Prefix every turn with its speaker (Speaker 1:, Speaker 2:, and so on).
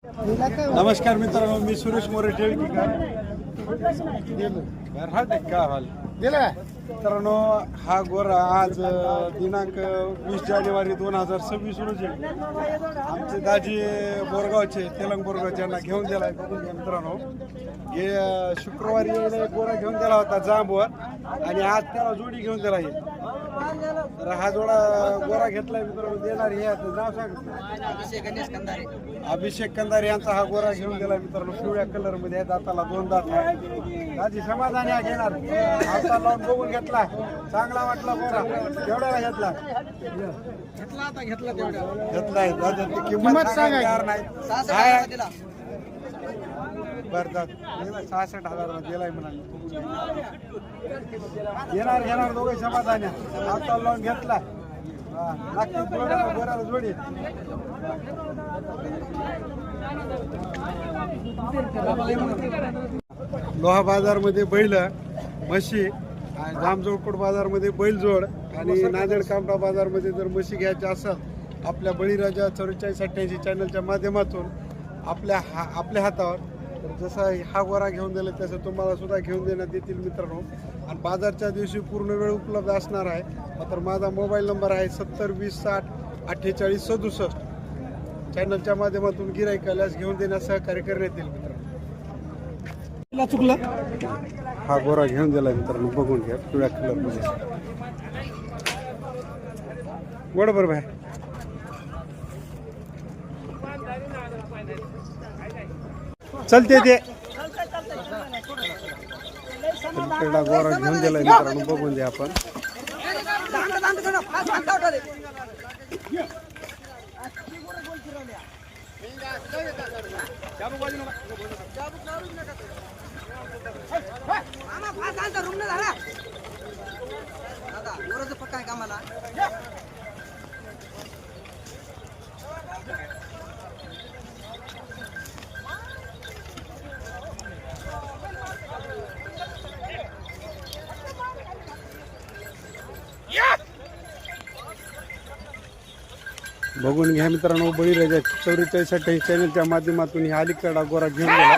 Speaker 1: नमस्कार मित्रांनो, मी सुरेश मोरे टिळकीकर. का हाल मित्रांनो, हा गोरा आज दिनांक 20 जानेवारी 2026 रोजी आमचे दाजी बोरगावचे तेलंग बोरगावचे यांना घेऊन दिलाय. बघून घ्या मित्रांनो, हे शुक्रवारी गोरा घेऊन दिला होता जांबवर आणि आज त्याला जोडी घेऊन दिला. तर हा जोडा गोरा घेतलाय मित्रांनो. देणार हे नाव सांग. अभिषेक कंदारे यांचा हा गोरा घेऊन गेला मित्रांनो. पिवळ्या कलर मध्ये आहे, दाताला 2 दात आहे. दाजी समाधानी आहे घेणार. हातात लावून बघून घेतला, चांगला वाटला गोरा. केवढ्याला घेतला? घेतलाय दादा. किंमत सांगा नाही. बरं दादा 66,000 दिलाय म्हणाले. घेणार दोघे समाधानी. हातात लावून घेतला. गोऱ्याला जोडी. लोहा बाजार मध्ये बैल म्हशी, जामजोडकोट बाजार मध्ये बैलजोड आणि नांदेड कामठा बाजार मध्ये जर म्हशी घ्यायच्या असेल आपल्या बळीराजा 4488 चॅनलच्या माध्यमातून आपल्या हातावर, तर जसा हा गोरा घेऊन दिला तसं तुम्हाला सुद्धा घेऊन देण्यात येतील मित्रांनो. आणि बाजारच्या दिवशी पूर्ण वेळ उपलब्ध असणार आहे. मात्र माझा मोबाईल नंबर आहे 70 20 60 48 67. चॅनलच्या माध्यमातून गिराईकालाच घेऊन देण्यास सहकार्य करण्यात येईल मित्रांनो. चुकला हा गोरा घेऊन दिला मित्रांनो. बघून घ्या, पिवळ्या कलर मध्ये. बरोबर भाई. चलते ते गोरा घेऊन दिलाय मित्रांनो. बघून द्या आपण. बघून घ्या मित्रांनो, बळीराजा 4488 चॅनलच्या माध्यमातून ही अलीकडा गोरा घेऊन गेला.